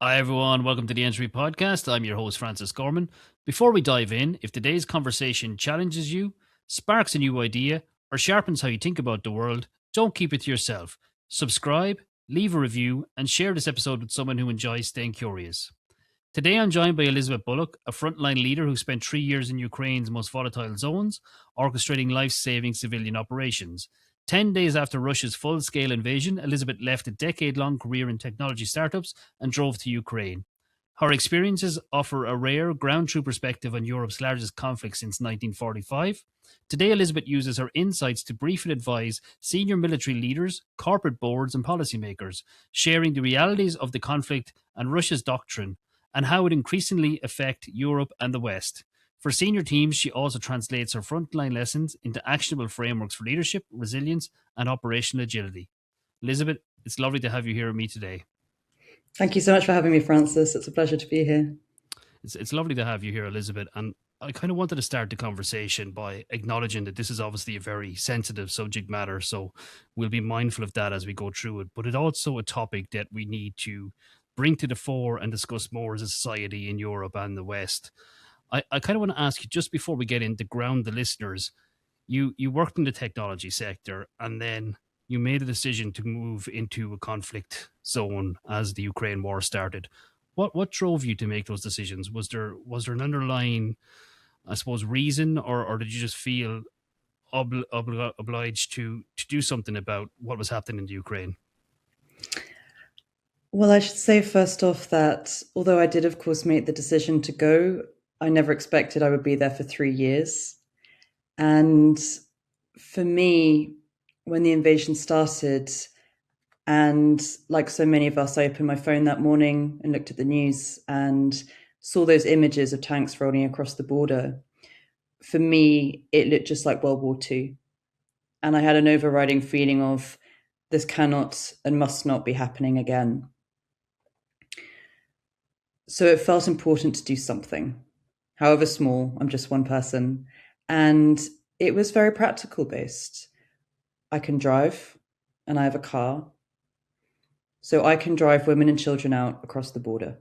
Hi, everyone. Welcome to the Entropy Podcast. I'm your host, Francis Gorman. Before we dive in, if today's conversation challenges you, sparks a new idea, or sharpens how you think about the world, don't keep it to yourself. Subscribe, leave a review, and share this episode with someone who enjoys staying curious. Today, I'm joined by Elizabeth Bullock, a frontline leader who spent 3 years in Ukraine's most volatile zones, orchestrating life saving civilian operations. 10 days after Russia's full scale invasion, Elizabeth left a decade long career in technology startups and drove to Ukraine. Her experiences offer a rare ground truth perspective on Europe's largest conflict since 1945. Today, Elizabeth uses her insights to brief and advise senior military leaders, corporate boards, and policymakers, sharing the realities of the conflict and Russia's doctrine and how it increasingly affect Europe and the West. For senior teams, she also translates her frontline lessons into actionable frameworks for leadership, resilience, and operational agility. Elizabeth, it's lovely to have you here with me today. Thank you so much for having me, Francis. It's a pleasure to be here. It's lovely to have you here, Elizabeth. And I kind of wanted to start the conversation by acknowledging that this is obviously a very sensitive subject matter. So we'll be mindful of that as we go through it. But it's also a topic that we need to bring to the fore and discuss more as a society in Europe and the West. I kind of want to ask you, just before we get into ground the listeners, you worked in the technology sector and then you made a decision to move into a conflict zone as the Ukraine war started. What drove you to make those decisions? Was there an underlying, I suppose, reason, or did you just feel obliged to do something about what was happening in the Ukraine? Well, I should say first off that although I did, of course, make the decision to go, I never expected I would be there for 3 years. And for me, when the invasion started, and like so many of us, I opened my phone that morning and looked at the news and saw those images of tanks rolling across the border. For me, it looked just like World War II. And I had an overriding feeling of this cannot and must not be happening again. So it felt important to do something, however small. I'm just one person. And it was very practical based. I can drive and I have a car. So I can drive women and children out across the border.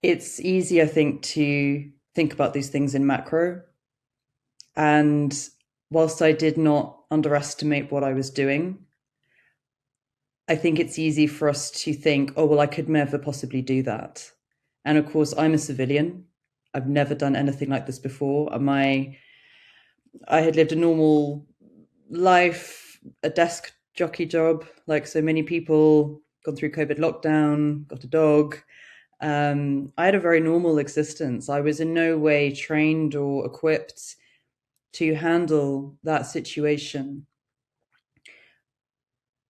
It's easy, I think, to think about these things in macro. And whilst I did not underestimate what I was doing, I think it's easy for us to think, oh, well, I could never possibly do that. And of course, I'm a civilian. I've never done anything like this before. I had lived a normal life, a desk jockey job, like so many people, gone through COVID lockdown, got a dog. I had a very normal existence. I was in no way trained or equipped to handle that situation.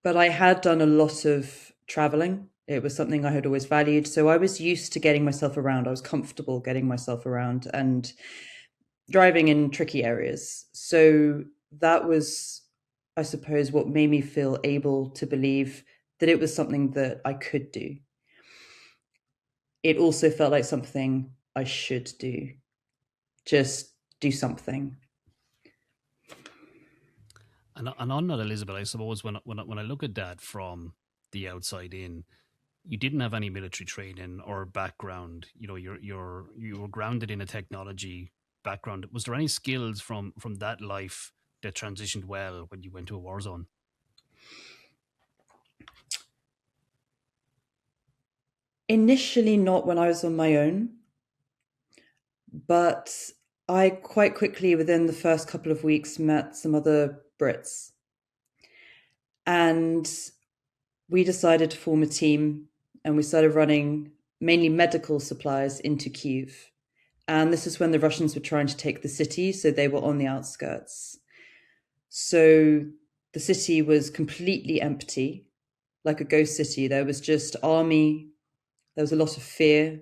But I had done a lot of traveling. It was something I had always valued. So I was used to getting myself around. I was comfortable getting myself around and driving in tricky areas. So that was, I suppose, what made me feel able to believe that it was something that I could do. It also felt like something I should do. Just do something. And on that, Elizabeth, I suppose when I look at that from the outside in, you didn't have any military training or background. You know, you were grounded in a technology background. Was there any skills from that life that transitioned well when you went to a war zone? Initially, not when I was on my own, but I quite quickly, within the first couple of weeks, met some other Brits. And we decided to form a team and we started running mainly medical supplies into Kyiv. And this is when the Russians were trying to take the city, so they were on the outskirts. So the city was completely empty, like a ghost city. There was just army, there was a lot of fear.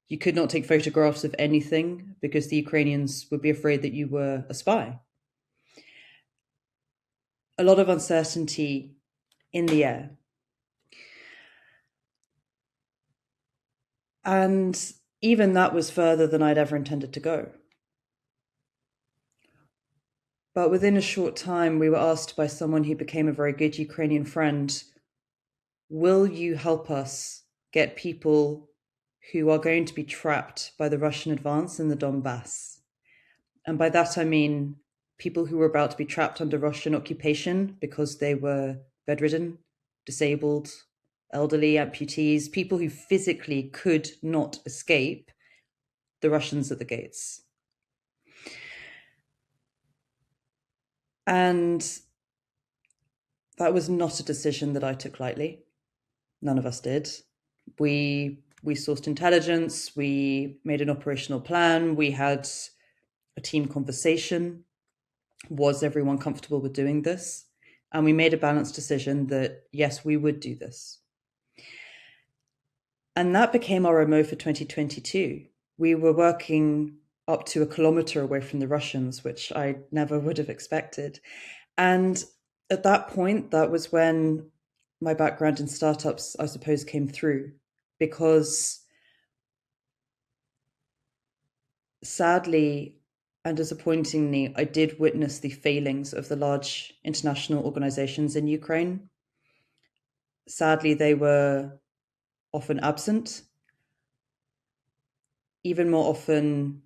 You could not take photographs of anything because the Ukrainians would be afraid that you were a spy. A lot of uncertainty in the air. And even that was further than I'd ever intended to go. But within a short time, we were asked by someone who became a very good Ukrainian friend, will you help us get people who are going to be trapped by the Russian advance in the Donbass? And by that, I mean people who were about to be trapped under Russian occupation because they were bedridden, disabled, elderly, amputees, people who physically could not escape the Russians at the gates. And that was not a decision that I took lightly. None of us did. We sourced intelligence, we made an operational plan, we had a team conversation. Was everyone comfortable with doing this? And we made a balanced decision that, yes, we would do this. And that became our MO for 2022. We were working up to 1 kilometer away from the Russians, which I never would have expected. And at that point, that was when my background in startups, I suppose, came through, because sadly and disappointingly, I did witness the failings of the large international organizations in Ukraine. Sadly, they were often absent, even more often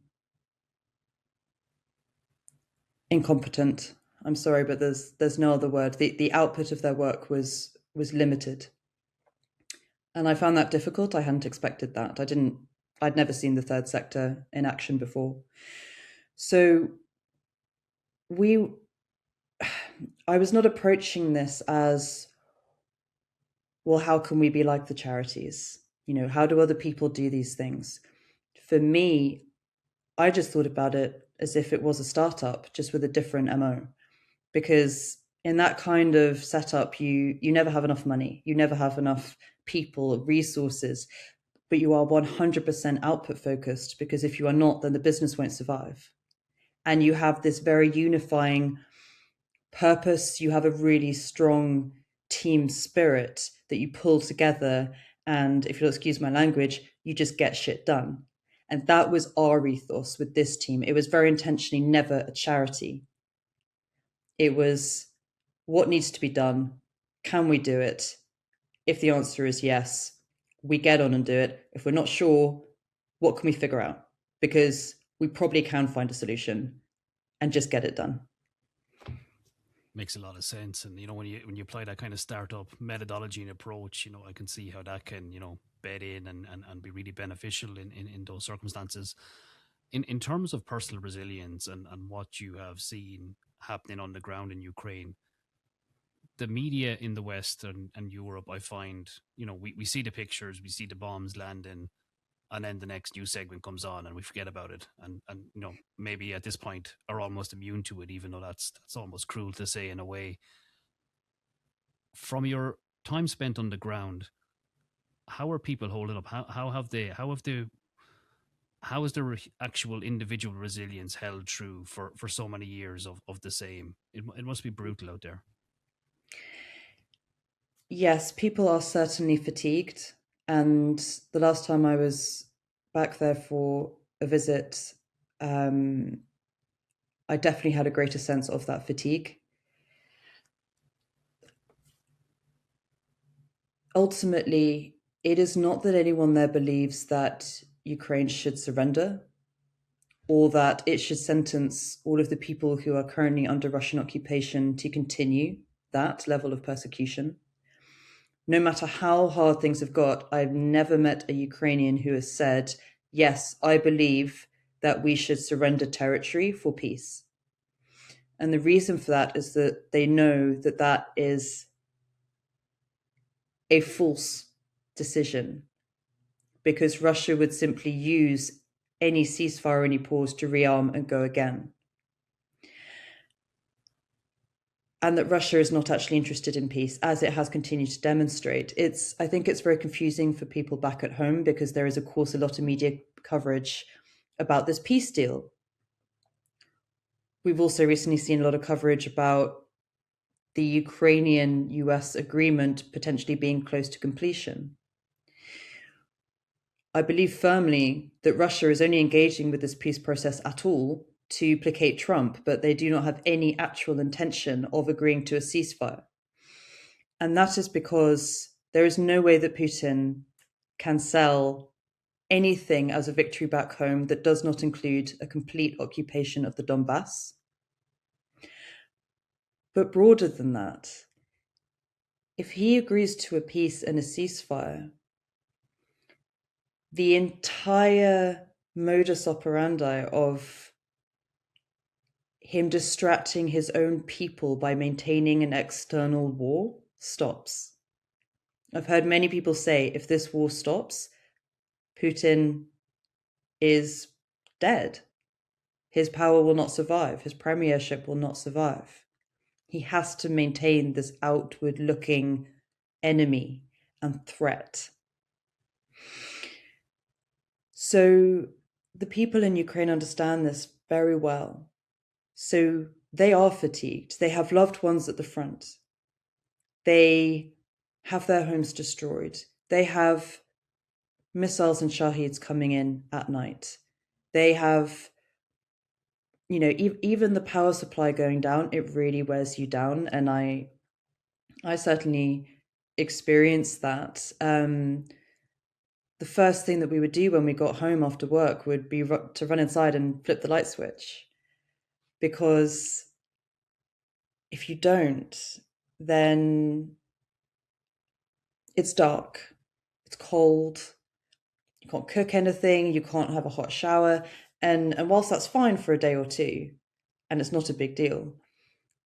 incompetent. I'm sorry, but there's no other word. The output of their work was limited. And I found that difficult. I hadn't expected that. I'd never seen the third sector in action before. So I was not approaching this as, well, how can we be like the charities? How do other people do these things? For me, I just thought about it as if it was a startup, just with a different MO. Because in that kind of setup, you never have enough money, you never have enough people, resources, but you are 100% output focused, because if you are not, then the business won't survive. And you have this very unifying purpose, you have a really strong team spirit that you pull together, and if you'll excuse my language, you just get shit done. And that was our ethos with this team. It was very intentionally never a charity. It was, what needs to be done? Can we do it? If the answer is yes, we get on and do it. If we're not sure, what can we figure out? Because we probably can find a solution, and just get it done. Makes a lot of sense. And when you apply that kind of startup methodology and approach, I can see how that can bed in and be really beneficial in those circumstances. In terms of personal resilience and what you have seen happening on the ground in Ukraine, the media in the West and Europe, I find, we see the pictures, we see the bombs landing, and then the next news segment comes on and we forget about it, and maybe at this point are almost immune to it, even though that's almost cruel to say in a way. From your time spent on the ground, how are people holding up? How is their actual individual resilience held true for so many years of the same? It must be brutal out there. Yes, people are certainly fatigued. And the last time I was back there for a visit, I definitely had a greater sense of that fatigue. Ultimately, it is not that anyone there believes that Ukraine should surrender, or that it should sentence all of the people who are currently under Russian occupation to continue that level of persecution. No matter how hard things have got, I've never met a Ukrainian who has said, yes, I believe that we should surrender territory for peace. And the reason for that is that they know that that is a false decision, because Russia would simply use any ceasefire, any pause to rearm and go again. And that Russia is not actually interested in peace, as it has continued to demonstrate. I think it's very confusing for people back at home, because there is, of course, a lot of media coverage about this peace deal. We've also recently seen a lot of coverage about the Ukrainian-US agreement potentially being close to completion. I believe firmly that Russia is only engaging with this peace process at all to placate Trump, but they do not have any actual intention of agreeing to a ceasefire. And that is because There is no way that Putin can sell anything as a victory back home that does not include a complete occupation of the Donbass. But broader than that, if he agrees to a peace and a ceasefire, the entire modus operandi of him distracting his own people by maintaining an external war stops. I've heard many people say if this war stops, Putin is dead. His power will not survive. His premiership will not survive. He has to maintain this outward-looking enemy and threat. So the people in Ukraine understand this very well. So they are fatigued. They have loved ones at the front. They have their homes destroyed. They have missiles and shaheeds coming in at night. They have, even the power supply going down, it really wears you down. And I certainly experienced that. The first thing that we would do when we got home after work would be to run inside and flip the light switch. Because if you don't, then it's dark, it's cold, you can't cook anything, you can't have a hot shower. And whilst that's fine for a day or two, and it's not a big deal,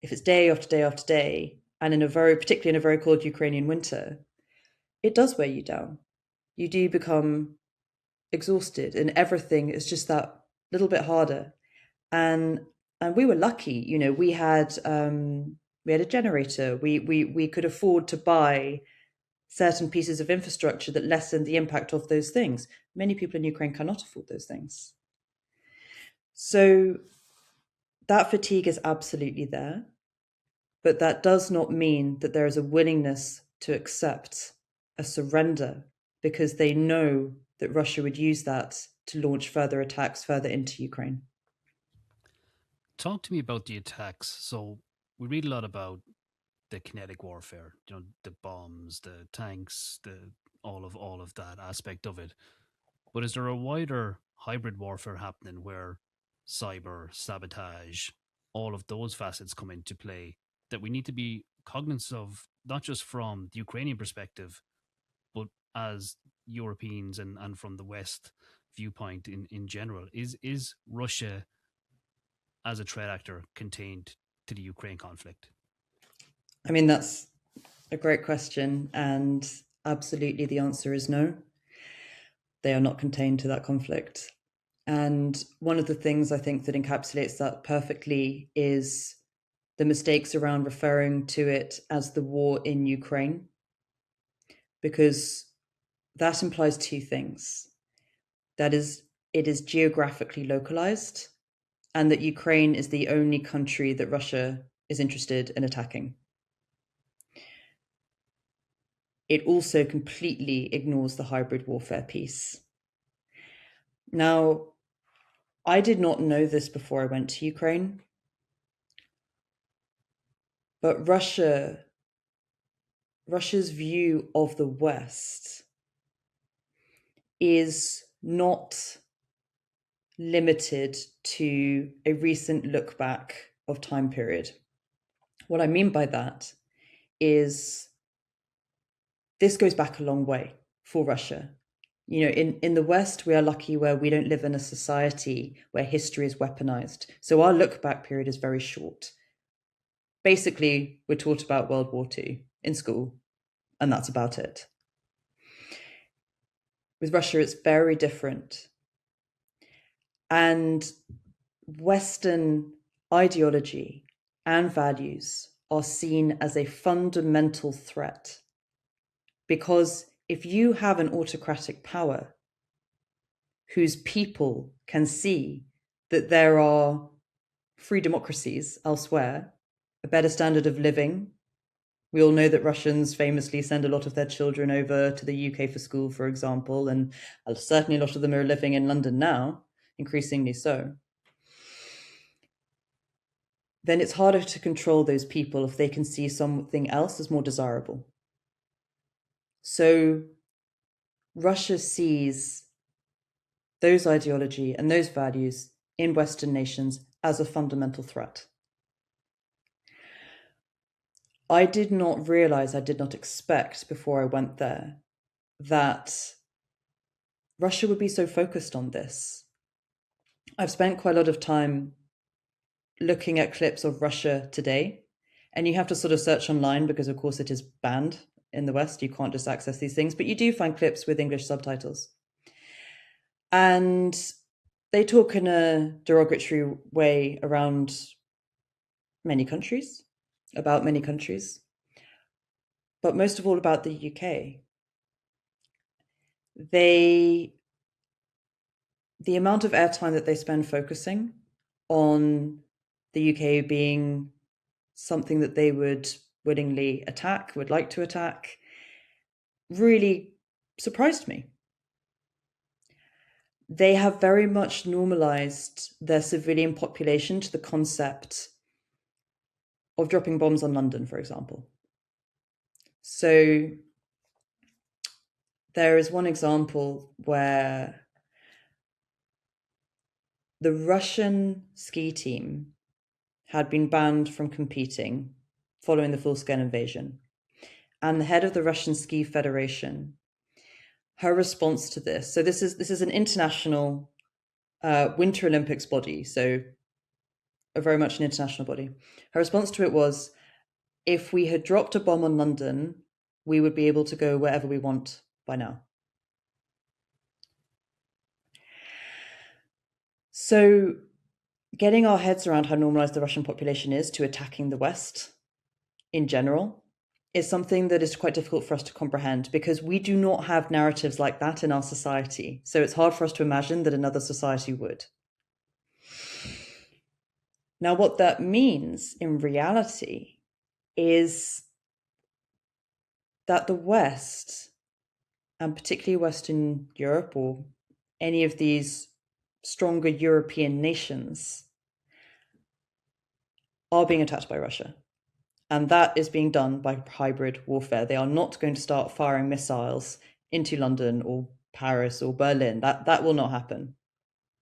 if it's day after day after day, and particularly in a very cold Ukrainian winter, it does weigh you down. You do become exhausted, and everything is just that little bit harder. And we were lucky, we had a generator. We could afford to buy certain pieces of infrastructure that lessened the impact of those things. Many people in Ukraine cannot afford those things. So that fatigue is absolutely there, but that does not mean that there is a willingness to accept a surrender, because they know that Russia would use that to launch further attacks further into Ukraine. Talk to me about the attacks. So we read a lot about the kinetic warfare, the bombs, the tanks, all of that aspect of it. But is there a wider hybrid warfare happening where cyber, sabotage, all of those facets come into play that we need to be cognizant of, not just from the Ukrainian perspective, but as Europeans and from the West viewpoint in general? Is Russia as a threat actor contained to the Ukraine conflict? I mean, that's a great question. And absolutely the answer is no. They are not contained to that conflict. And one of the things I think that encapsulates that perfectly is the mistakes around referring to it as the war in Ukraine, because that implies two things. That is, it is geographically localized, and that Ukraine is the only country that Russia is interested in attacking. It also completely ignores the hybrid warfare piece. Now, I did not know this before I went to Ukraine, but Russia's view of the West is not limited to a recent look back of time period. What I mean by that is this goes back a long way for Russia. In the West, we are lucky where we don't live in a society where history is weaponized. So our look back period is very short. Basically, we're taught about World War II in school, and that's about it. With Russia, it's very different. And Western ideology and values are seen as a fundamental threat, because if you have an autocratic power whose people can see that there are free democracies elsewhere, a better standard of living. We all know that Russians famously send a lot of their children over to the UK for school, for example, and certainly a lot of them are living in London now, increasingly so. Then it's harder to control those people if they can see something else as more desirable. So Russia sees those ideology and those values in Western nations as a fundamental threat. I did not realize, I did not expect before I went there that Russia would be so focused on this. I've spent quite a lot of time looking at clips of Russia today, and you have to sort of search online because, of course, it is banned in the West. You can't just access these things, but you do find clips with English subtitles. And they talk in a derogatory way around many countries, about many countries, but most of all about the UK. The amount of airtime that they spend focusing on the UK being something that they would willingly attack, would like to attack, really surprised me. They have very much normalized their civilian population to the concept of dropping bombs on London, for example. So there is one example where the Russian ski team had been banned from competing following the full-scale invasion. And the head of the Russian Ski Federation, her response to this, so this is an international Winter Olympics body, so a very much an international body. Her response to it was, if we had dropped a bomb on London, we would be able to go wherever we want by now. So getting our heads around how normalized the Russian population is to attacking the West in general is something that is quite difficult for us to comprehend because we do not have narratives like that in our society. So it's hard for us to imagine that another society would. Now, what that means in reality is that the West, and particularly Western Europe or any of these stronger European nations, are being attacked by Russia. And that is being done by hybrid warfare. They are not going to start firing missiles into London or Paris or Berlin. That will not happen.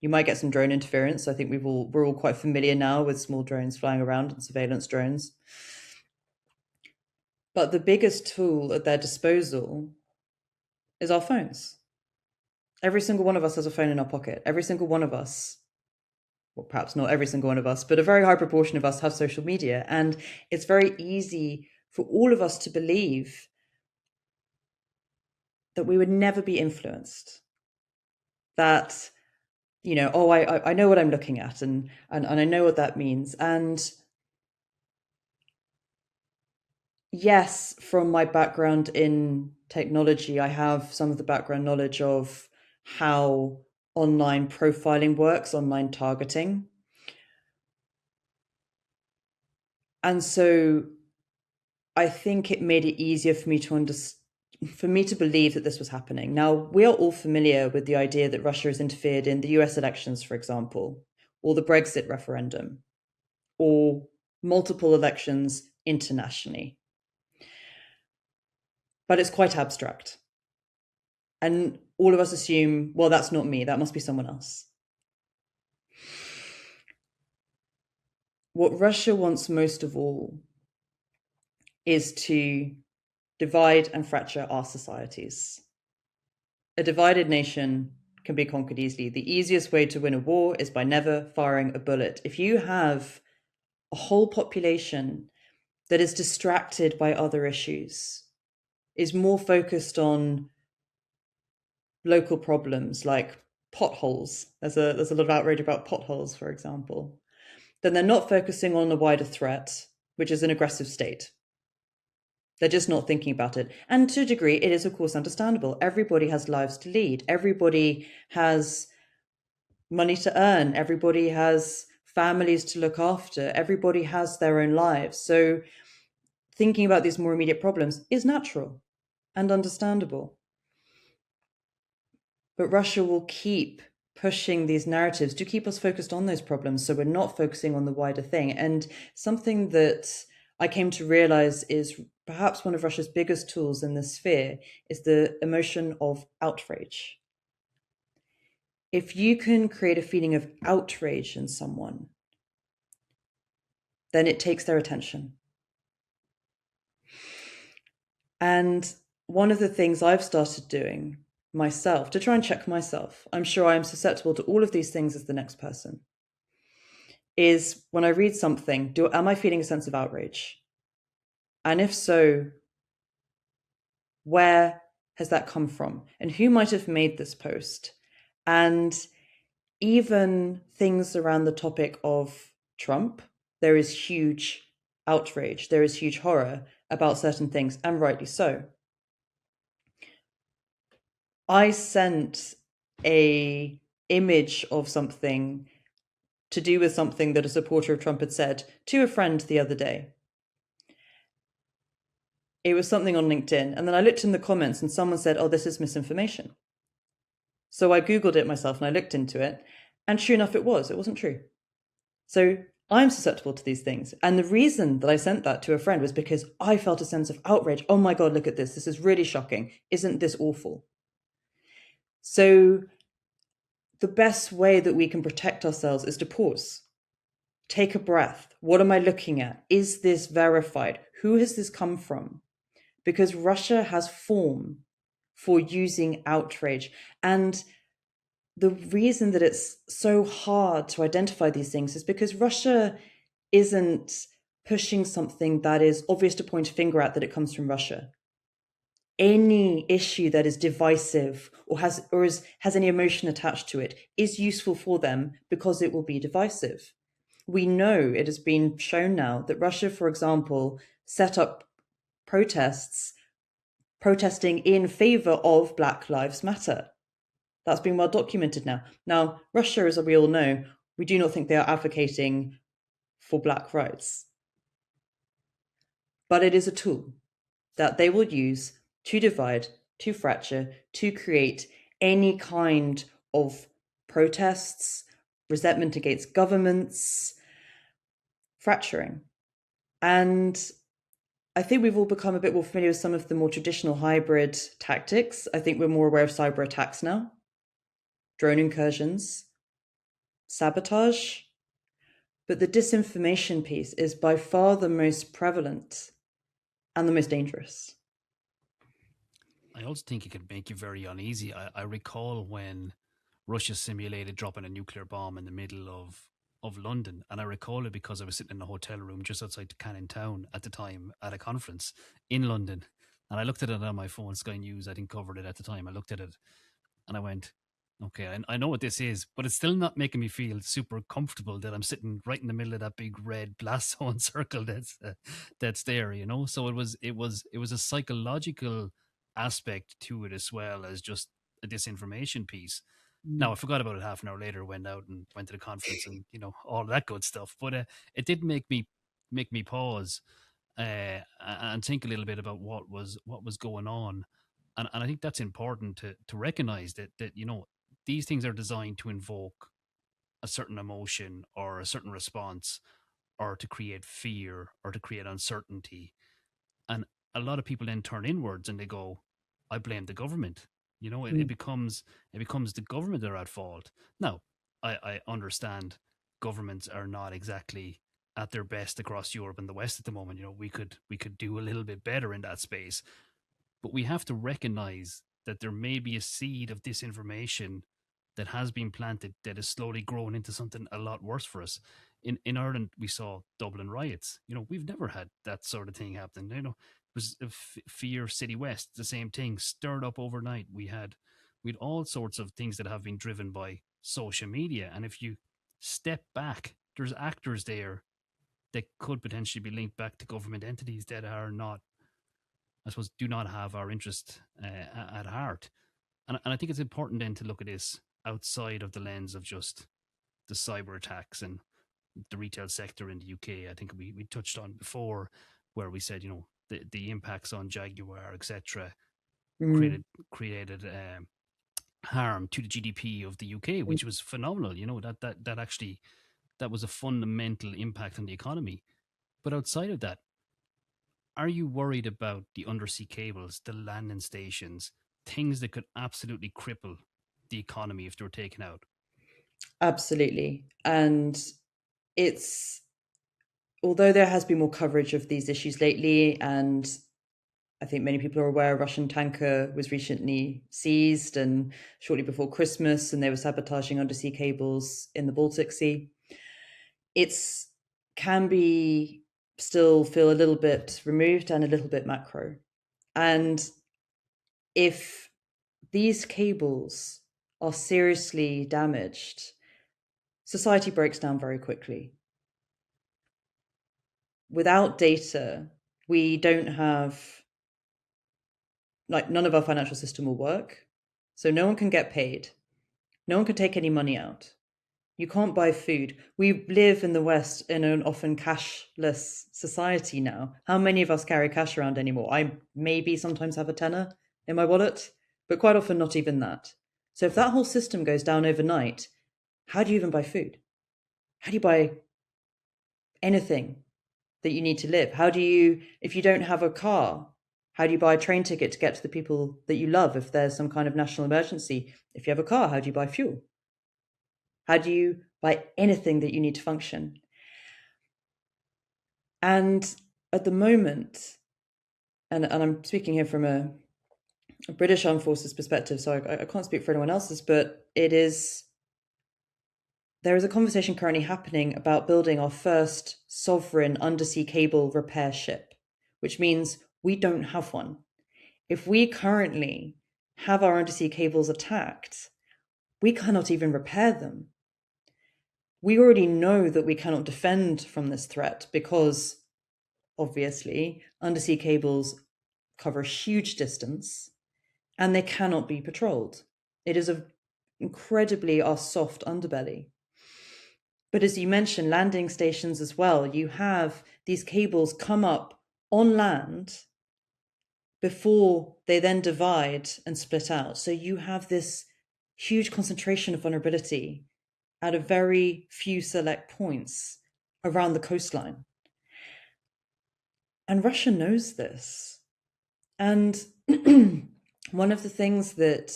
You might get some drone interference. I think we're all quite familiar now with small drones flying around and surveillance drones. But the biggest tool at their disposal is our phones. Every single one of us has a phone in our pocket. Every single one of us, well, perhaps not every single one of us, but a very high proportion of us have social media. And it's very easy for all of us to believe that we would never be influenced. That, I know what I'm looking at and I know what that means. And yes, from my background in technology, I have some of the background knowledge of how online profiling works, online targeting. And so I think it made it easier for me to believe that this was happening. Now, we are all familiar with the idea that Russia has interfered in the US elections, for example, or the Brexit referendum, or multiple elections internationally. But it's quite abstract. And all of us assume, well, that's not me, that must be someone else. What Russia wants most of all is to divide and fracture our societies. A divided nation can be conquered easily. The easiest way to win a war is by never firing a bullet. If you have a whole population that is distracted by other issues, is more focused on local problems like potholes, there's a lot of outrage about potholes, for example, then they're not focusing on the wider threat, which is an aggressive state. They're just not thinking about it. And to a degree, it is, of course, understandable. Everybody has lives to lead. Everybody has money to earn. Everybody has families to look after. Everybody has their own lives. So thinking about these more immediate problems is natural and understandable. But Russia will keep pushing these narratives to keep us focused on those problems. So we're not focusing on the wider thing. And something that I came to realize is perhaps one of Russia's biggest tools in this sphere is the emotion of outrage. If you can create a feeling of outrage in someone, then it takes their attention. And one of the things I've started doing myself to try and check myself, I'm sure I'm susceptible to all of these things as the next person, is when I read something, am I feeling a sense of outrage? And if so, where has that come from? And who might have made this post? And even things around the topic of Trump, there is huge outrage, there is huge horror about certain things, and rightly so. I sent a image of something to do with something that a supporter of Trump had said to a friend the other day. It was something on LinkedIn, and then I looked in the comments and someone said, oh, this is misinformation. So I Googled it myself and I looked into it, and sure enough, it wasn't true. So I'm susceptible to these things. And the reason that I sent that to a friend was because I felt a sense of outrage. Oh my God, look at this. This is really shocking. Isn't this awful? So the best way that we can protect ourselves is to pause. Take a breath. What am I looking at? Is this verified? Who has this come from? Because Russia has form for using outrage. And the reason that it's so hard to identify these things is because Russia isn't pushing something that is obvious to point a finger at that it comes from Russia. Any issue that is divisive or has any emotion attached to it is useful for them because it will be divisive. We know it has been shown now that Russia, for example, set up protesting in favor of Black Lives Matter. That's been well documented now. Now, Russia, as we all know, we do not think they are advocating for Black rights. But it is a tool that they will use to divide, to fracture, to create any kind of protests, resentment against governments, fracturing. And I think we've all become a bit more familiar with some of the more traditional hybrid tactics. I think we're more aware of cyber attacks now, drone incursions, sabotage. But the disinformation piece is by far the most prevalent and the most dangerous. I also think it could make you very uneasy. I recall when Russia simulated dropping a nuclear bomb in the middle of London, and I recall it because I was sitting in a hotel room just outside Canning Town at the time at a conference in London, and I looked at it on my phone. Sky News, I think, covered it at the time. I looked at it, and I went, "Okay, I know what this is, but it's still not making me feel super comfortable that I'm sitting right in the middle of that big red blast zone circle that's there, you know." So it was a psychological aspect to it as well as just a disinformation piece. Now I forgot about it half an hour later, went out and went to the conference and all that good stuff. But it did make me pause and think a little bit about what was going on, and I think that's important to recognize that these things are designed to invoke a certain emotion or a certain response or to create fear or to create uncertainty. And a lot of people then turn inwards and they go, I blame the government. It becomes the government that are at fault. Now, I understand governments are not exactly at their best across Europe and the West at the moment. We could do a little bit better in that space. But we have to recognize that there may be a seed of disinformation that has been planted that is slowly growing into something a lot worse for us. In Ireland, we saw Dublin riots. We've never had that sort of thing happen. It was Fear City West, the same thing, stirred up overnight. We had all sorts of things that have been driven by social media. And if you step back, there's actors there that could potentially be linked back to government entities that are not, I suppose, do not have our interest at heart. And I think it's important then to look at this outside of the lens of just the cyber attacks and the retail sector in the UK. I think we touched on before where we said, the impacts on Jaguar, etc., Mm. created harm to the GDP of the UK, which was phenomenal. That actually that was a fundamental impact on the economy. But outside of that, Are you worried about the undersea cables, the landing stations, things that could absolutely cripple the economy if they were taken out? Absolutely. And it's, although there has been more coverage of these issues lately, and I think many people are aware a Russian tanker was recently seized and shortly before Christmas, and they were sabotaging undersea cables in the Baltic Sea. It's can be still feel a little bit removed and a little bit macro. And if these cables are seriously damaged, society breaks down very quickly. Without data, we don't have, like, none of our financial system will work. So no one can get paid. No one can take any money out. You can't buy food. We live in the West in an often cashless society now. How many of us carry cash around anymore? I maybe sometimes have a tenner in my wallet, but quite often not even that. So if that whole system goes down overnight, how do you even buy food? How do you buy anything that you need to live? How do you, if you don't have a car, how do you buy a train ticket to get to the people that you love if there's some kind of national emergency? If you have a car, how do you buy fuel? How do you buy anything that you need to function? And at the moment, and I'm speaking here from a British Armed Forces perspective, so I can't speak for anyone else's, but there is a conversation currently happening about building our first sovereign undersea cable repair ship, which means we don't have one. If we currently have our undersea cables attacked, we cannot even repair them. We already know that we cannot defend from this threat because, obviously, undersea cables cover a huge distance and they cannot be patrolled. It is incredibly our soft underbelly. But as you mentioned, landing stations as well, you have these cables come up on land before they then divide and split out. So you have this huge concentration of vulnerability at a very few select points around the coastline. And Russia knows this. And one of the things that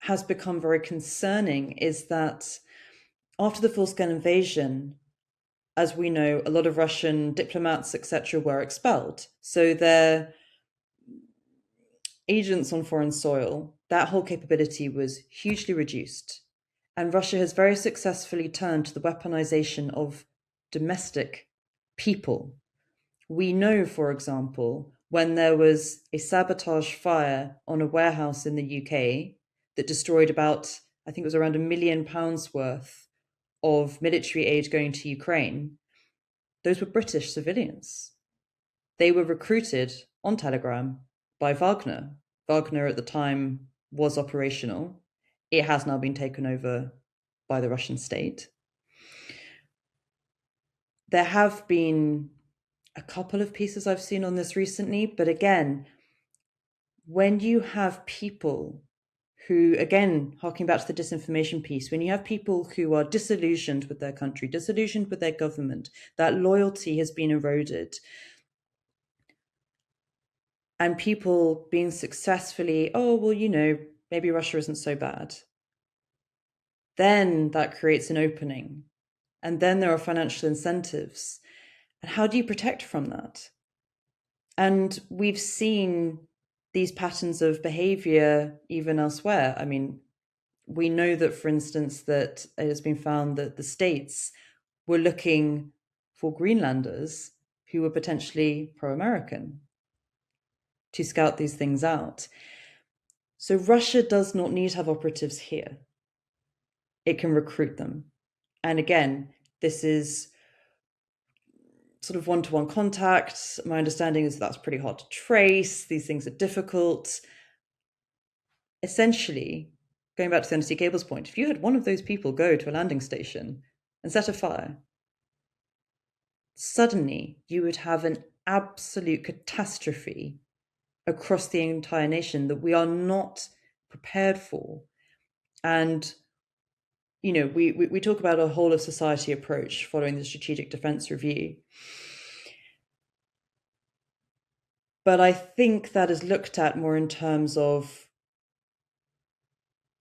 has become very concerning is that after the full-scale invasion, as we know, a lot of Russian diplomats, etc., were expelled. So their agents on foreign soil, that whole capability was hugely reduced. And Russia has very successfully turned to the weaponization of domestic people. We know, for example, when there was a sabotage fire on a warehouse in the UK that destroyed about, I think it was around £1 million worth of military aid going to Ukraine, those were British civilians. They were recruited on Telegram by Wagner. Wagner at the time was operational. It has now been taken over by the Russian state. There have been a couple of pieces I've seen on this recently, but again, when you have people who, again, harking back to the disinformation piece, when you have people who are disillusioned with their country, disillusioned with their government, that loyalty has been eroded, and people being successfully, oh, well, maybe Russia isn't so bad, then that creates an opening. And then there are financial incentives. And how do you protect from that? And we've seen these patterns of behavior even elsewhere. I mean, we know that, for instance, that it has been found that the states were looking for Greenlanders who were potentially pro-American to scout these things out. So Russia does not need to have operatives here. It can recruit them. And again, this is sort of one-to-one contact. My understanding is that's pretty hard to trace. These things are difficult. Essentially, going back to the undersea cables point, if you had one of those people go to a landing station and set a fire, suddenly you would have an absolute catastrophe across the entire nation that we are not prepared for. And we talk about a whole of society approach following the Strategic Defence Review. But I think that is looked at more in terms of,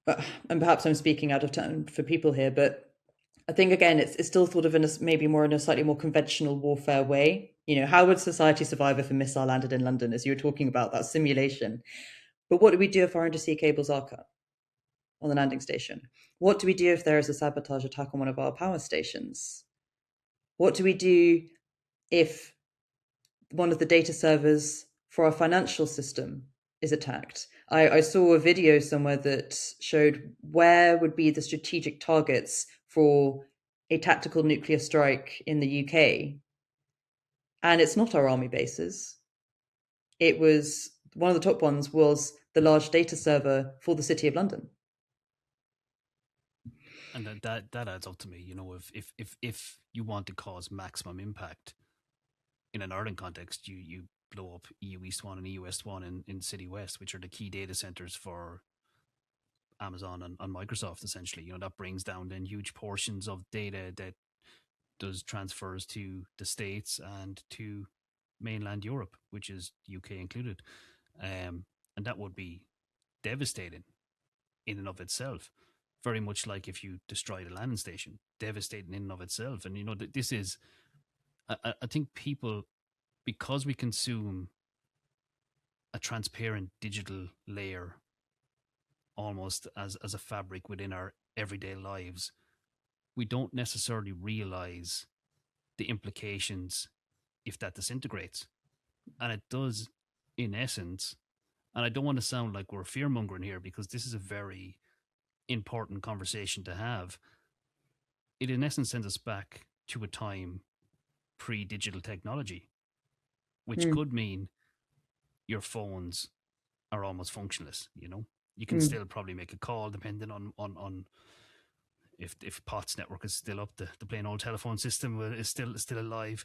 and perhaps I'm speaking out of turn for people here, but I think again it's still thought of in a, maybe more in a slightly more conventional warfare way. How would society survive if a missile landed in London, as you were talking about, that simulation? But what do we do if our undersea cables are cut on the landing station? What do we do if there is a sabotage attack on one of our power stations? What do we do if one of the data servers for our financial system is attacked? I saw a video somewhere that showed where would be the strategic targets for a tactical nuclear strike in the UK. And it's not our army bases. It was one of the top ones was the large data server for the City of London. And that adds up to me. If you want to cause maximum impact in an Ireland context, you blow up EU East 1 and EU West 1 in City West, which are the key data centers for Amazon and Microsoft, essentially. That brings down then huge portions of data that does transfers to the States and to mainland Europe, which is UK included. And that would be devastating in and of itself. Very much like if you destroyed a landing station, devastating in and of itself. And this is, I think people, because we consume a transparent digital layer almost as a fabric within our everyday lives, we don't necessarily realize the implications if that disintegrates. And it does, in essence. And I don't want to sound like we're fear mongering here, because this is a very important conversation to have. It, in essence, sends us back to a time pre-digital technology, which could mean your phones are almost functionless. You can still probably make a call, depending on if POTS network is still up, the plain old telephone system is still alive.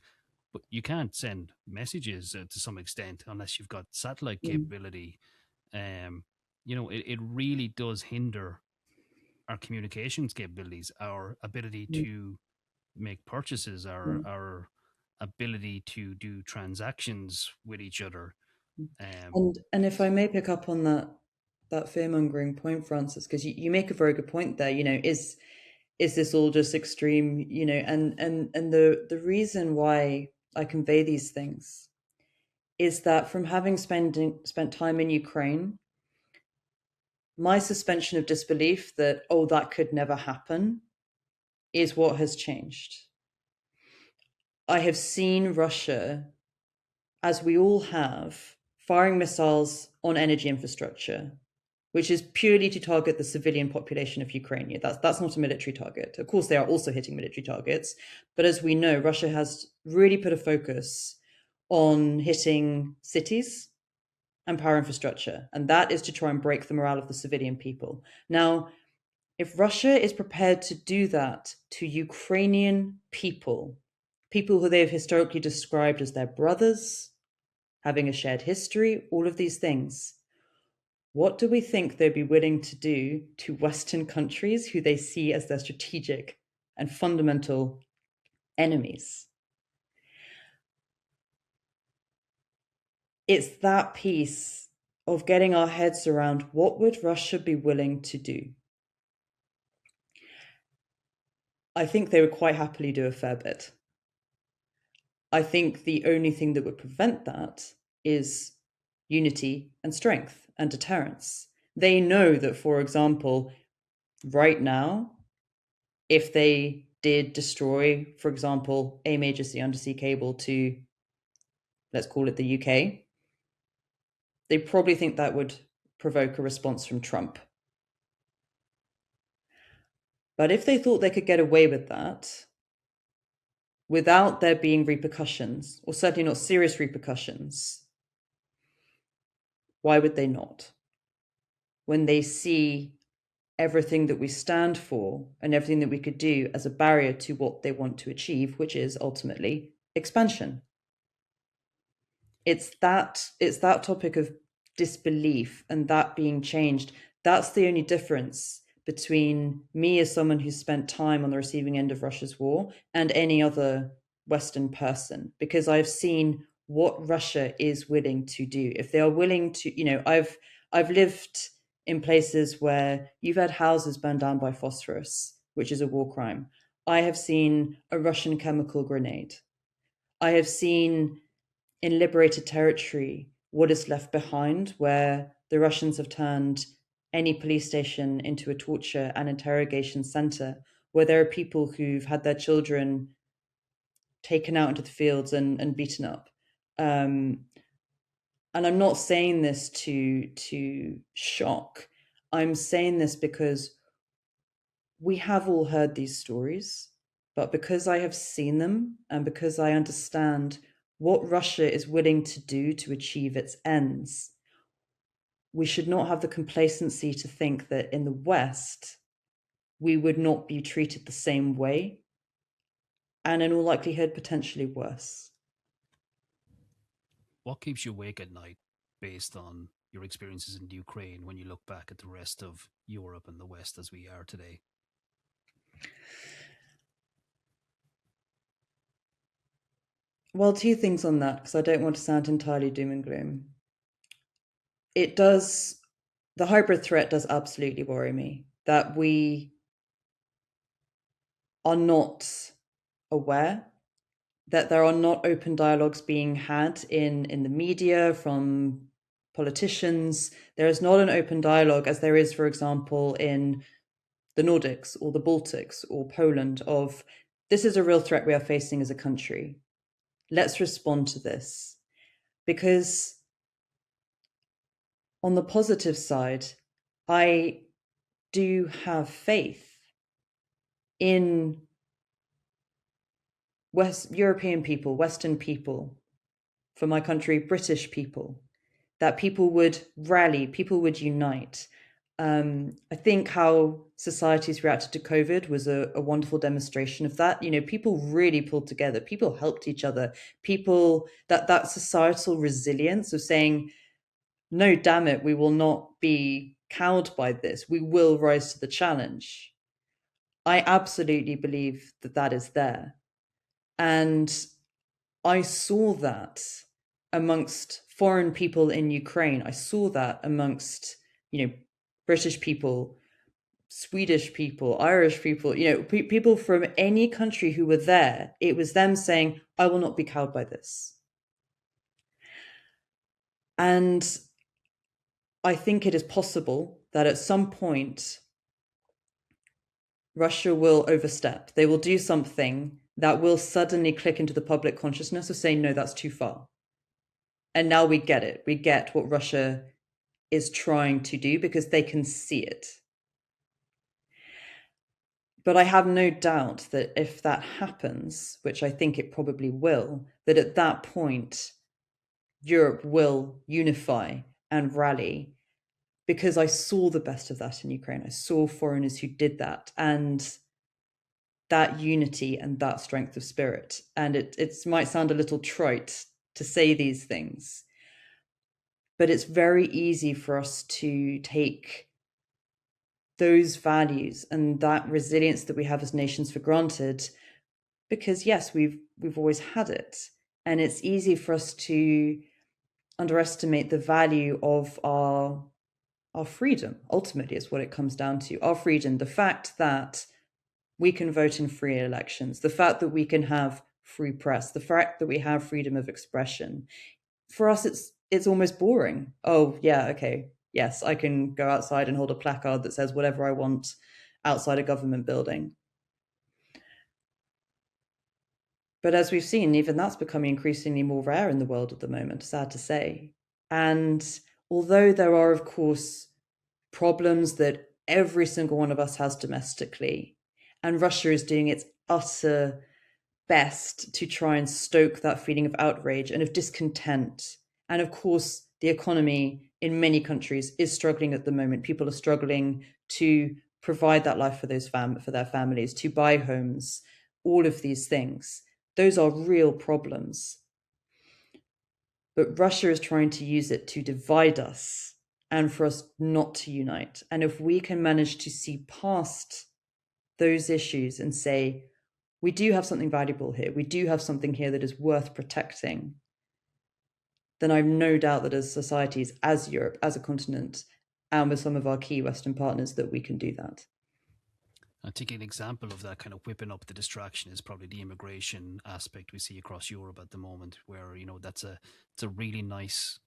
But you can't send messages to some extent unless you've got satellite capability. It really does hinder our communications capabilities, our ability to make purchases, our ability to do transactions with each other. And if I may pick up on that fear mongering point, Francis, because you make a very good point there. Is this all just extreme? And the reason why I convey these things is that from having spent time in Ukraine, my suspension of disbelief that, that could never happen is what has changed. I have seen Russia, as we all have, firing missiles on energy infrastructure, which is purely to target the civilian population of Ukraine. That's not a military target. Of course, they are also hitting military targets. But as we know, Russia has really put a focus on hitting cities and power infrastructure. And that is to try and break the morale of the civilian people. Now, if Russia is prepared to do that to Ukrainian people who they have historically described as their brothers, having a shared history, all of these things, what do we think they'd be willing to do to Western countries who they see as their strategic and fundamental enemies? It's that piece of getting our heads around what would Russia be willing to do. I think they would quite happily do a fair bit. I think the only thing that would prevent that is unity and strength and deterrence. They know that, for example, right now, if they did destroy, for example, a major sea undersea cable to, let's call it the UK, they probably think that would provoke a response from Trump. But if they thought they could get away with that without there being repercussions, or certainly not serious repercussions, why would they not? When they see everything that we stand for and everything that we could do as a barrier to what they want to achieve, which is ultimately expansion. It's that topic of disbelief and that being changed. That's the only difference between me as someone who's spent time on the receiving end of Russia's war and any other Western person, because I've seen what Russia is willing to do. If they are willing to, I've lived in places where you've had houses burned down by phosphorus, which is a war crime. I have seen a Russian chemical grenade. I have seen in liberated territory what is left behind, where the Russians have turned any police station into a torture and interrogation center, where there are people who've had their children taken out into the fields and beaten up. And I'm not saying this to shock. I'm saying this because we have all heard these stories, but because I have seen them and because I understand what Russia is willing to do to achieve its ends, we should not have the complacency to think that in the West, we would not be treated the same way, and in all likelihood, potentially worse. What keeps you awake at night based on your experiences in Ukraine when you look back at the rest of Europe and the West as we are today? Well, two things on that, because I don't want to sound entirely doom and gloom. The hybrid threat does absolutely worry me, that we are not aware, that there are not open dialogues being had in the media from politicians. There is not an open dialogue as there is, for example, in the Nordics or the Baltics or Poland of, this is a real threat we are facing as a country. Let's respond to this. Because on the positive side, I do have faith in European people, Western people, for my country, British people, that people would rally, people would unite. I think how societies reacted to COVID was a wonderful demonstration of that. People really pulled together, people helped each other, that societal resilience of saying, no, damn it, we will not be cowed by this. We will rise to the challenge. I absolutely believe that is there. And I saw that amongst foreign people in Ukraine. I saw that amongst, British people, Swedish people, Irish people, people from any country who were there. It was them saying, I will not be cowed by this. And I think it is possible that at some point, Russia will overstep. They will do something that will suddenly click into the public consciousness of saying, no, that's too far. And now we get it. We get what Russia is trying to do because they can see it. But I have no doubt that if that happens, which I think it probably will, that at that point, Europe will unify and rally, because I saw the best of that in Ukraine. I saw foreigners who did that, and that unity and that strength of spirit. And it might sound a little trite to say these things, but it's very easy for us to take those values and that resilience that we have as nations for granted, because yes, we've always had it. And it's easy for us to underestimate the value of our freedom. Ultimately, is what it comes down to. Our freedom, the fact that we can vote in free elections, the fact that we can have free press, the fact that we have freedom of expression. For us, it's almost boring. Oh, yeah, okay. Yes, I can go outside and hold a placard that says whatever I want outside a government building. But as we've seen, even that's becoming increasingly more rare in the world at the moment, sad to say. And although there are, of course, problems that every single one of us has domestically, and Russia is doing its utter best to try and stoke that feeling of outrage and of discontent. And of course, the economy in many countries is struggling at the moment. People are struggling to provide that life for for their families, to buy homes, all of these things. Those are real problems. But Russia is trying to use it to divide us and for us not to unite. And if we can manage to see past those issues and say, we do have something valuable here, we do have something here that is worth protecting, then I've no doubt that as societies, as Europe, as a continent, and with some of our key Western partners, that we can do that. I think an example of that kind of whipping up the distraction is probably the immigration aspect we see across Europe at the moment, where it's a really nice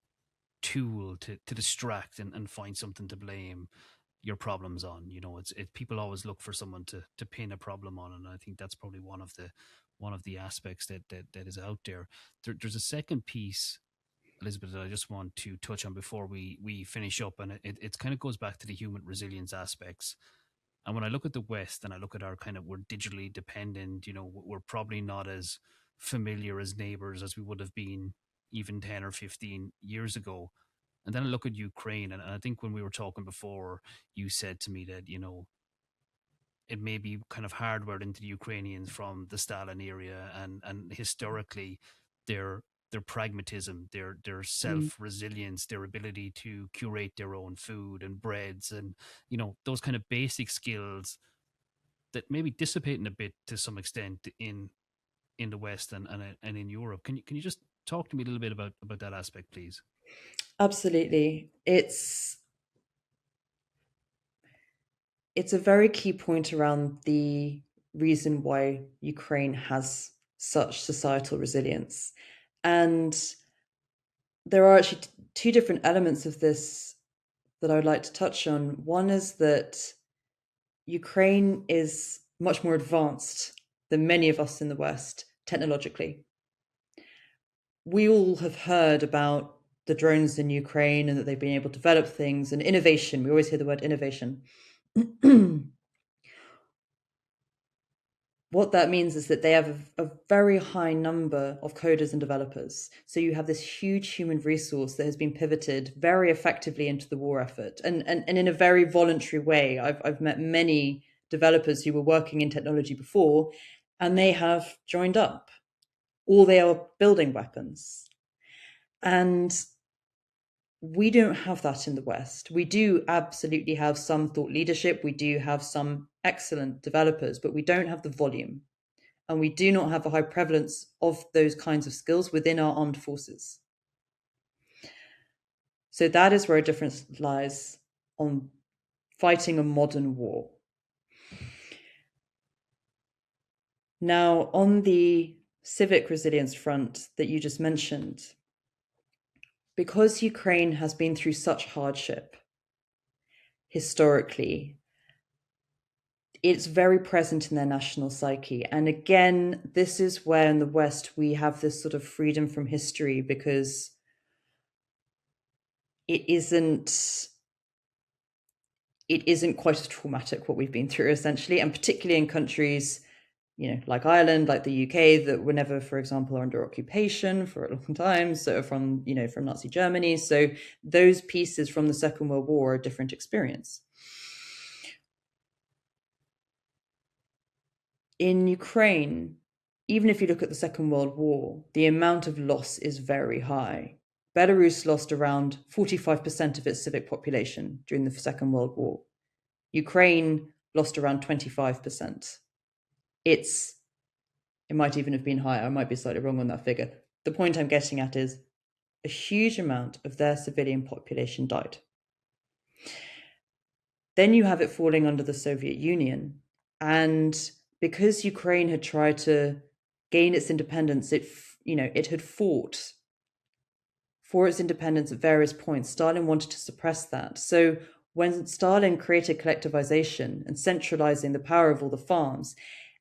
tool to distract and find something to blame your problems on. People always look for someone to pin a problem on, and I think that's probably one of the aspects that is out there. There's a second piece, Elizabeth, that I just want to touch on before we finish up, and it kind of goes back to the human resilience aspects. And when I look at the West and I look at our kind of, we're digitally dependent, we're probably not as familiar as neighbors as we would have been even 10 or 15 years ago. And then I look at Ukraine, and I think when we were talking before, you said to me that, it may be kind of hardwired into the Ukrainians from the Stalin era, and historically their pragmatism, their self resilience, their ability to curate their own food and breads, and those kind of basic skills that maybe dissipating a bit to some extent in the West and in Europe. Can you just talk to me a little bit about that aspect, please? Absolutely. It's a very key point around the reason why Ukraine has such societal resilience. And there are actually two different elements of this that I would like to touch on. One is that Ukraine is much more advanced than many of us in the West technologically. We all have heard about the drones in Ukraine and that they've been able to develop things, and innovation. We always hear the word innovation. What that means is that they have a very high number of coders and developers. So you have this huge human resource that has been pivoted very effectively into the war effort, and in a very voluntary way. I've met many developers who were working in technology before, and they have joined up, or they are building weapons. And we don't have that in the West. We do absolutely have some thought leadership. We do have some excellent developers, but we don't have the volume. And we do not have a high prevalence of those kinds of skills within our armed forces. So that is where a difference lies on fighting a modern war. Now, on the civic resilience front that you just mentioned, because Ukraine has been through such hardship historically, it's very present in their national psyche. And again, this is where in the West we have this sort of freedom from history, because it isn't quite as traumatic what we've been through, essentially, and particularly in countries like Ireland, like the UK, that were never, for example, under occupation for a long time, so from Nazi Germany. So those pieces from the Second World War are a different experience. In Ukraine, even if you look at the Second World War, the amount of loss is very high. Belarus lost around 45% of its civic population during the Second World War. Ukraine lost around 25%. It might even have been higher. I might be slightly wrong on that figure. The point I'm getting at is a huge amount of their civilian population died. Then you have it falling under the Soviet Union. And because Ukraine had tried to gain its independence, it had fought for its independence at various points. Stalin wanted to suppress that. So when Stalin created collectivization and centralizing the power of all the farms,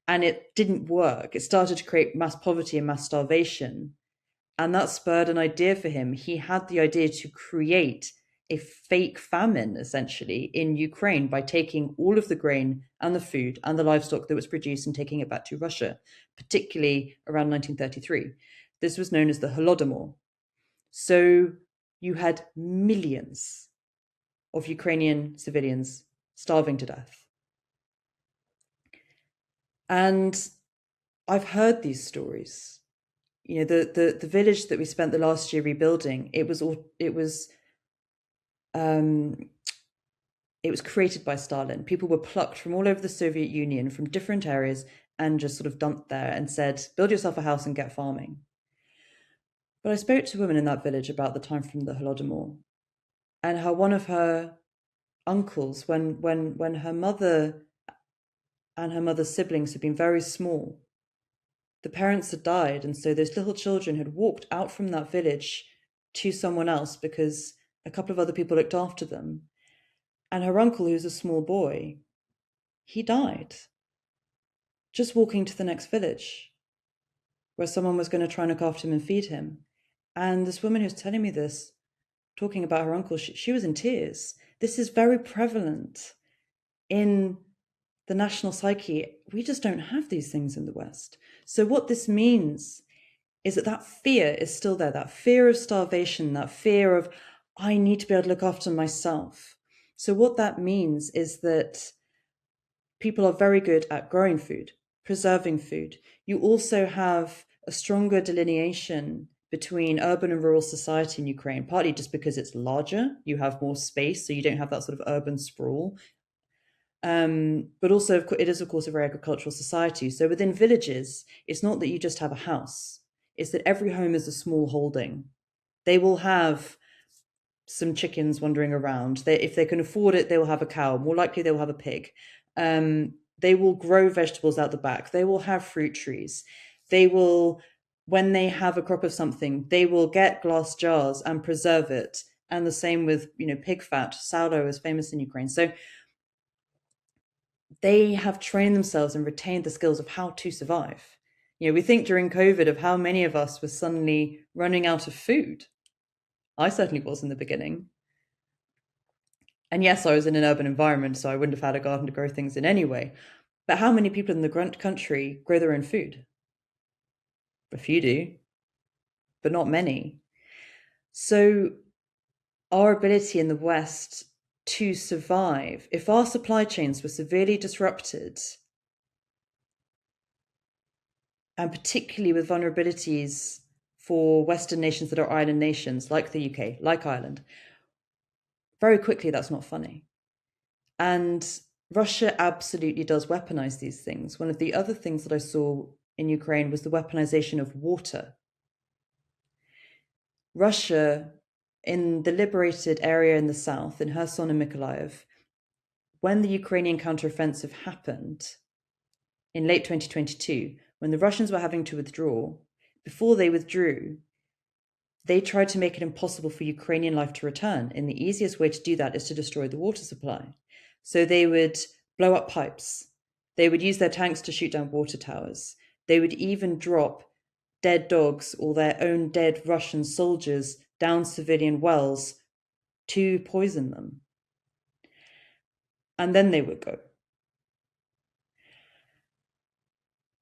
and it didn't work, it started to create mass poverty and mass starvation. And that spurred an idea for him. He had the idea to create a fake famine, essentially, in Ukraine by taking all of the grain and the food and the livestock that was produced and taking it back to Russia, particularly around 1933. This was known as the Holodomor. So you had millions of Ukrainian civilians starving to death. And I've heard these stories. The village that we spent the last year rebuilding, it was created by Stalin. People were plucked from all over the Soviet Union, from different areas, and just sort of dumped there and said, build yourself a house and get farming. But I spoke to women in that village about the time from the Holodomor, and how one of her uncles, when her mother and her mother's siblings had been very small, the parents had died, and so those little children had walked out from that village to someone else because a couple of other people looked after them. And her uncle, who was a small boy, he died just walking to the next village where someone was going to try and look after him and feed him. And this woman who's telling me this, talking about her uncle, she was in tears. This is very prevalent in the national psyche. We just don't have these things in the West. So what this means is that fear is still there, that fear of starvation, that fear of, I need to be able to look after myself. So what that means is that people are very good at growing food, preserving food. You also have a stronger delineation between urban and rural society in Ukraine, partly just because it's larger, you have more space, so you don't have that sort of urban sprawl. But also, it is, of course, a very agricultural society. So within villages, it's not that you just have a house. It's that every home is a small holding. They will have some chickens wandering around. If they can afford it, they will have a cow. More likely, they will have a pig. They will grow vegetables out the back. They will have fruit trees. They will, when they have a crop of something, they will get glass jars and preserve it. And the same with, pig fat. Saulo is famous in Ukraine. So they have trained themselves and retained the skills of how to survive. We think during COVID of how many of us were suddenly running out of food. I certainly was in the beginning. And yes, I was in an urban environment, so I wouldn't have had a garden to grow things in anyway. But how many people in the country grow their own food? A few do, but not many. So our ability in the West to survive, if our supply chains were severely disrupted, and particularly with vulnerabilities for Western nations that are island nations, like the UK, like Ireland, very quickly that's not funny. And Russia absolutely does weaponize these things. One of the other things that I saw in Ukraine was the weaponization of water. Russia, in the liberated area in the south, in Kherson and Mykolaiv, when the Ukrainian counteroffensive happened in late 2022, when the Russians were having to withdraw, before they withdrew, they tried to make it impossible for Ukrainian life to return. And the easiest way to do that is to destroy the water supply. So they would blow up pipes. They would use their tanks to shoot down water towers. They would even drop dead dogs or their own dead Russian soldiers down civilian wells to poison them. And then they would go.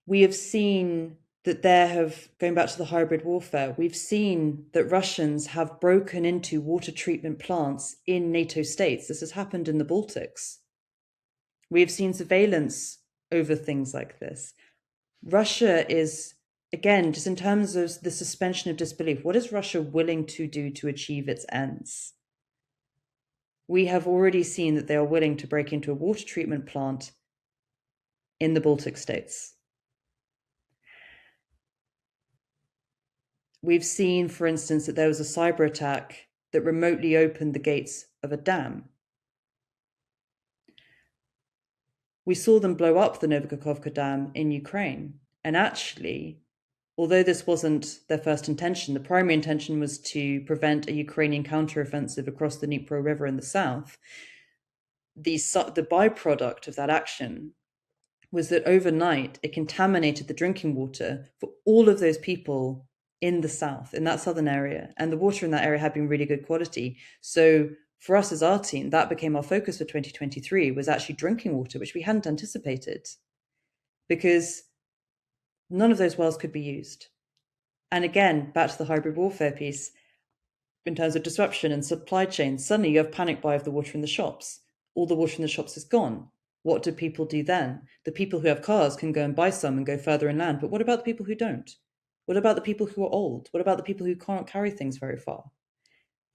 We have seen that going back to the hybrid warfare, we've seen that Russians have broken into water treatment plants in NATO states. This has happened in the Baltics. We have seen surveillance over things like this. Russia is, again, just in terms of the suspension of disbelief, what is Russia willing to do to achieve its ends? We have already seen that they are willing to break into a water treatment plant in the Baltic states. We've seen, for instance, that there was a cyber attack that remotely opened the gates of a dam. We saw them blow up the Novokakhovka Dam in Ukraine. And actually, although this wasn't their first intention, the primary intention was to prevent a Ukrainian counteroffensive across the Dnipro River in the south. The byproduct of that action was that overnight it contaminated the drinking water for all of those people in the south, in that southern area. And the water in that area had been really good quality. So for us as our team, that became our focus for 2023, was actually drinking water, which we hadn't anticipated, because none of those wells could be used. And again, back to the hybrid warfare piece, in terms of disruption and supply chains, suddenly you have panic buy of the water in the shops. All the water in the shops is gone. What do people do then? The people who have cars can go and buy some and go further inland. But what about the people who don't? What about the people who are old? What about the people who can't carry things very far?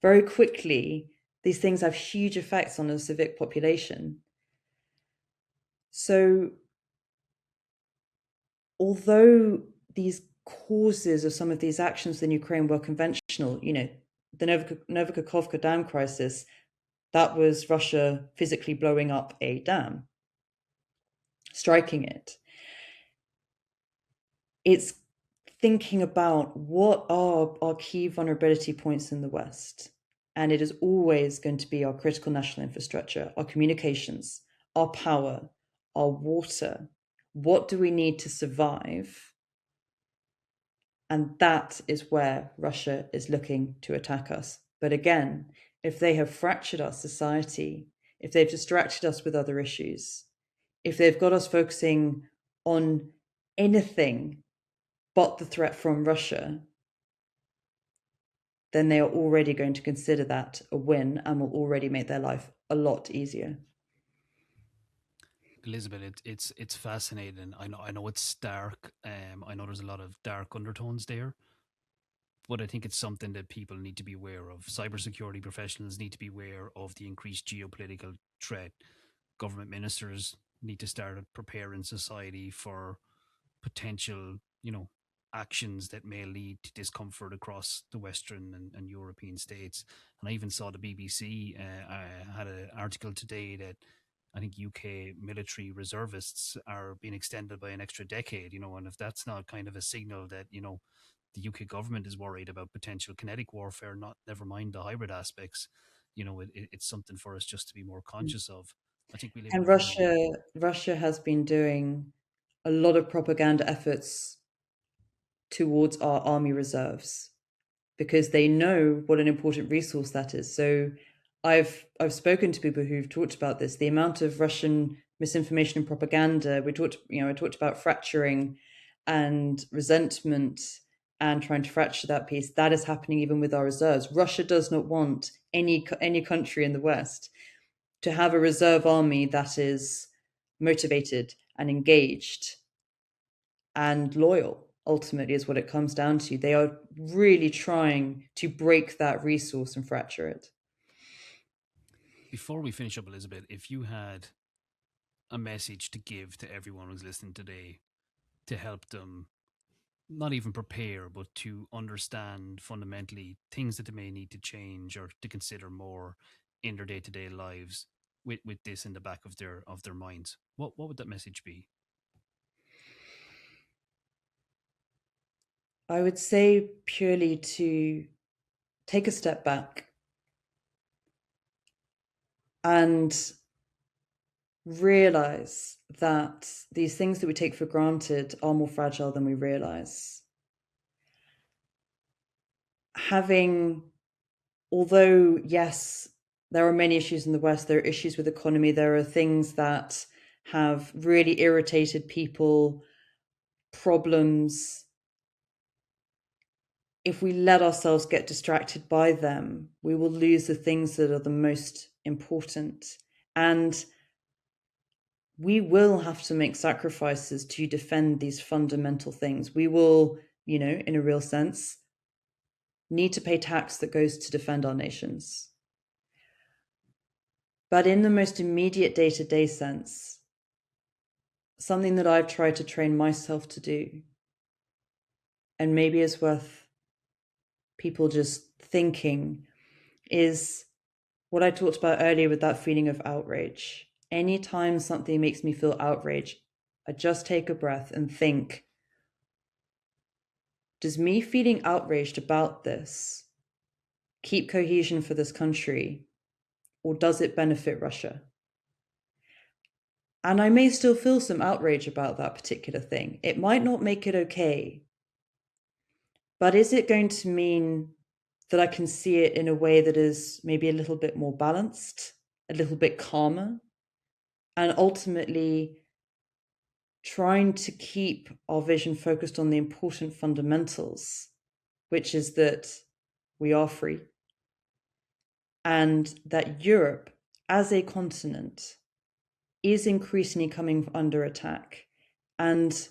Very quickly, these things have huge effects on the civic population. So, although these causes of some of these actions in Ukraine were conventional. The Novokakhovka dam crisis, that was Russia physically blowing up a dam, striking it. It's thinking about what are our key vulnerability points in the West. And it is always going to be our critical national infrastructure, our communications, our power, our water. What do we need to survive? And that is where Russia is looking to attack us. But again, if they have fractured our society, if they've distracted us with other issues, if they've got us focusing on anything but the threat from Russia, then they are already going to consider that a win and will already make their life a lot easier. Elizabeth, it's fascinating. I know it's dark. I know there's a lot of dark undertones there, but I think it's something that people need to be aware of. Cybersecurity professionals need to be aware of the increased geopolitical threat. Government ministers need to start preparing society for potential, actions that may lead to discomfort across the Western and European states. And I even saw the BBC had an article today that I think UK military reservists are being extended by an extra decade, and if that's not kind of a signal that, the UK government is worried about potential kinetic warfare, not never mind the hybrid aspects, it's something for us just to be more conscious of. I think we live in And a very Russia has been doing a lot of propaganda efforts towards our army reserves because they know what an important resource that is. So I've spoken to people who've talked about this, the amount of Russian misinformation and propaganda. I talked about fracturing and resentment and trying to fracture that piece. That is happening even with our reserves. Russia does not want any country in the West to have a reserve army that is motivated and engaged and loyal. Ultimately is what it comes down to. They are really trying to break that resource and fracture it. Before we finish up, Elizabeth, if you had a message to give to everyone who's listening today to help them not even prepare, but to understand fundamentally things that they may need to change or to consider more in their day to day lives with this in the back of their minds, what would that message be? I would say purely to take a step back and realize that these things that we take for granted are more fragile than we realize. Although, yes, there are many issues in the West, there are issues with economy, there are things that have really irritated people, problems. If we let ourselves get distracted by them, we will lose the things that are the most important. And we will have to make sacrifices to defend these fundamental things. We will, in a real sense, need to pay tax that goes to defend our nations. But in the most immediate day-to-day sense, something that I've tried to train myself to do, and maybe is worth people just thinking, is what I talked about earlier with that feeling of outrage. Anytime something makes me feel outraged, I just take a breath and think, does me feeling outraged about this keep cohesion for this country, or does it benefit Russia? And I may still feel some outrage about that particular thing. It might not make it okay, but is it going to mean that I can see it in a way that is maybe a little bit more balanced, a little bit calmer, and ultimately trying to keep our vision focused on the important fundamentals, which is that we are free and that Europe as a continent is increasingly coming under attack. And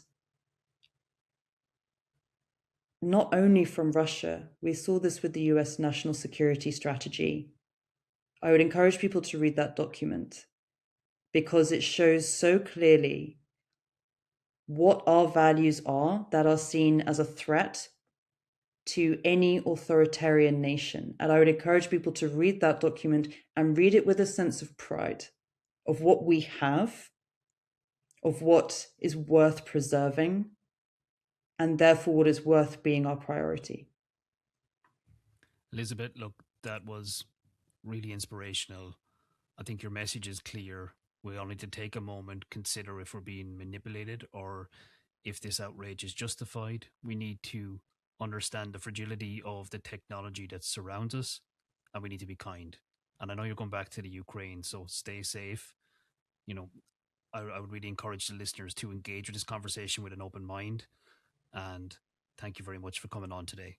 not only from Russia, we saw this with the US national security strategy. I would encourage people to read that document because it shows so clearly what our values are that are seen as a threat to any authoritarian nation. And I would encourage people to read that document and read it with a sense of pride of what we have, of what is worth preserving, and therefore what is worth being our priority. Elizabeth, look, that was really inspirational. I think your message is clear. We all need to take a moment, consider if we're being manipulated or if this outrage is justified. We need to understand the fragility of the technology that surrounds us, and we need to be kind. And I know you're going back to the Ukraine, so stay safe. You know, I would really encourage the listeners to engage with this conversation with an open mind. And thank you very much for coming on today.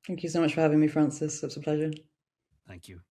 Thank you so much for having me, Francis. It's a pleasure. Thank you.